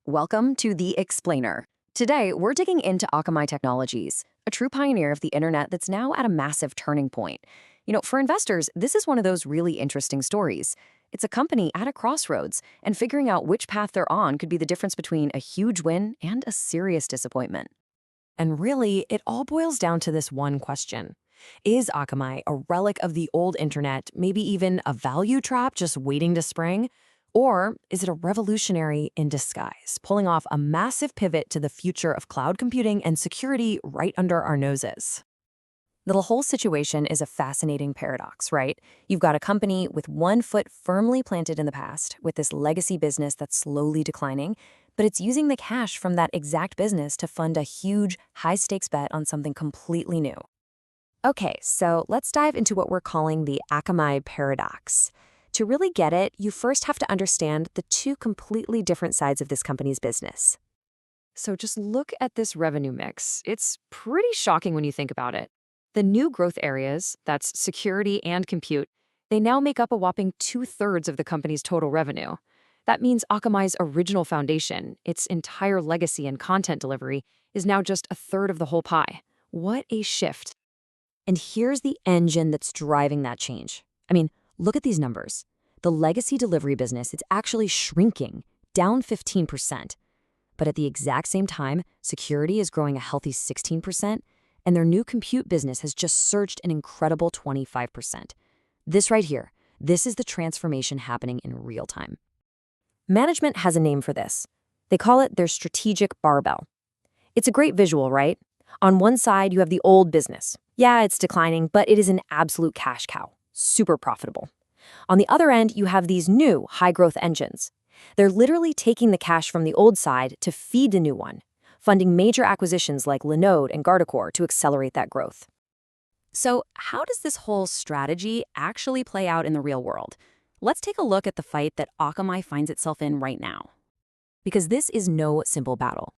Welcome to The Explainer. Today, we're digging into Akamai Technologies, a true pioneer of the internet that's now at a massive turning point. For investors, this is one of those really interesting stories. It's a company at a crossroads, and figuring out which path they're on could be the difference between a huge win and a serious disappointment. And really, it all boils down to this one question. Is Akamai a relic of the old internet, maybe even a value trap just waiting to spring? Or is it a revolutionary in disguise, pulling off a massive pivot to the future of cloud computing and security right under our noses? The whole situation is a fascinating paradox, right? You've got a company with one foot firmly planted in the past, with this legacy business that's slowly declining, but it's using the cash from that exact business to fund a huge, high-stakes bet on something completely new. Okay, so let's dive into what we're calling the Akamai paradox. To really get it, you first have to understand the two completely different sides of this company's business. So just look at this revenue mix. It's pretty shocking when you think about it. The new growth areas, that's security and compute, they now make up a whopping 2/3 of the company's total revenue. That means Akamai's original foundation, its entire legacy and content delivery, is now just a third of the whole pie. What a shift. And here's the engine that's driving that change. Look at these numbers. The legacy delivery business, it's actually shrinking, down 15%. But at the exact same time, security is growing a healthy 16%, and their new compute business has just surged an incredible 25%. This right here, this is the transformation happening in real time. Management has a name for this. They call it their strategic barbell. It's a great visual, right? On one side, you have the old business. Yeah, it's declining, but it is an absolute cash cow, super profitable. On the other end, you have these new high-growth engines. They're literally taking the cash from the old side to feed the new one, funding major acquisitions like Linode and Guardicore to accelerate that growth. So how does this whole strategy actually play out in the real world? Let's take a look at the fight that Akamai finds itself in right now. Because this is no simple battle.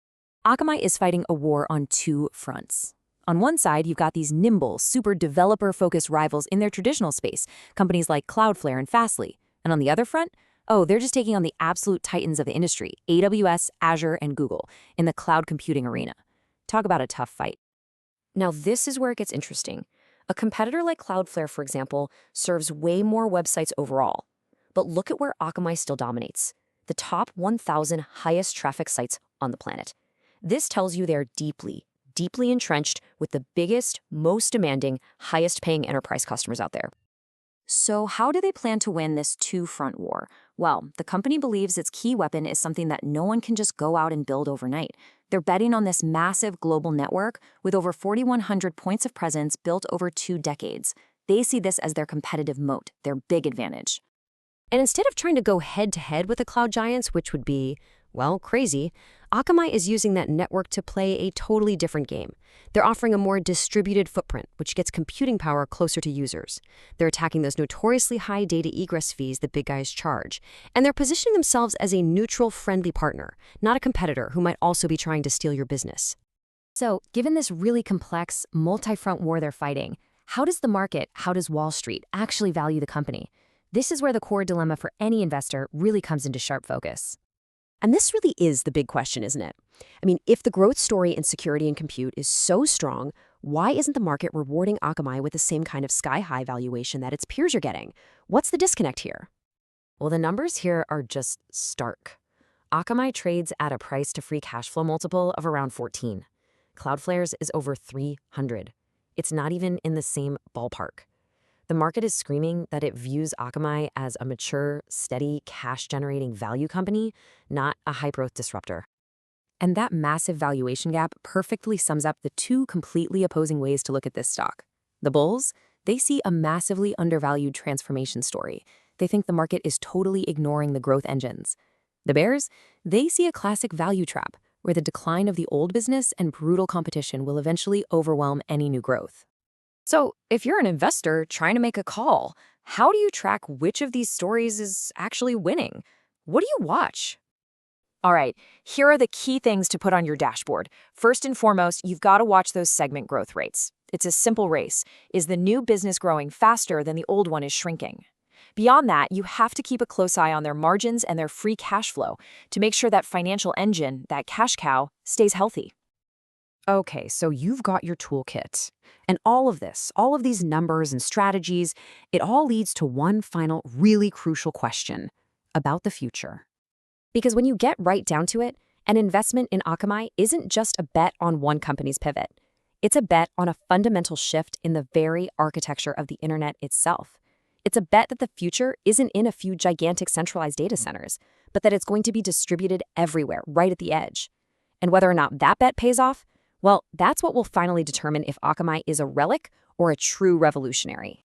Akamai is fighting a war on two fronts. On one side, you've got these nimble, super developer-focused rivals in their traditional space, companies like Cloudflare and Fastly. And on the other front, they're just taking on the absolute titans of the industry, AWS, Azure, and Google, in the cloud computing arena. Talk about a tough fight. Now, this is where it gets interesting. A competitor like Cloudflare, for example, serves way more websites overall. But look at where Akamai still dominates. The top 1,000 highest traffic sites on the planet. This tells you they're deeply entrenched with the biggest, most demanding, highest-paying enterprise customers out there. So how do they plan to win this two-front war? Well, the company believes its key weapon is something that no one can just go out and build overnight. They're betting on this massive global network with over 4,100 points of presence built over 2 decades. They see this as their competitive moat, their big advantage. And instead of trying to go head-to-head with the cloud giants, which would be, crazy, Akamai is using that network to play a totally different game. They're offering a more distributed footprint, which gets computing power closer to users. They're attacking those notoriously high data egress fees that big guys charge. And they're positioning themselves as a neutral, friendly partner, not a competitor who might also be trying to steal your business. So, given this really complex, multi-front war they're fighting, how does the market, how does Wall Street actually value the company? This is where the core dilemma for any investor really comes into sharp focus. And this really is the big question, isn't it? If the growth story in security and compute is so strong, why isn't the market rewarding Akamai with the same kind of sky-high valuation that its peers are getting? What's the disconnect here? Well, the numbers here are just stark. Akamai trades at a price-to-free cash flow multiple of around 14. Cloudflare's is over 300. It's not even in the same ballpark. The market is screaming that it views Akamai as a mature, steady, cash-generating value company, not a high-growth disruptor. And that massive valuation gap perfectly sums up the two completely opposing ways to look at this stock. The bulls, they see a massively undervalued transformation story. They think the market is totally ignoring the growth engines. The bears, they see a classic value trap, where the decline of the old business and brutal competition will eventually overwhelm any new growth. So, if you're an investor trying to make a call, how do you track which of these stories is actually winning? What do you watch? All right, here are the key things to put on your dashboard. First and foremost, you've got to watch those segment growth rates. It's a simple race. Is the new business growing faster than the old one is shrinking? Beyond that, you have to keep a close eye on their margins and their free cash flow to make sure that financial engine, that cash cow, stays healthy. Okay, so you've got your toolkit. And all of this, all of these numbers and strategies, it all leads to one final really crucial question about the future. Because when you get right down to it, an investment in Akamai isn't just a bet on one company's pivot. It's a bet on a fundamental shift in the very architecture of the internet itself. It's a bet that the future isn't in a few gigantic centralized data centers, but that it's going to be distributed everywhere, right at the edge. And whether or not that bet pays off, well, that's what will finally determine if Akamai is a relic or a true revolutionary.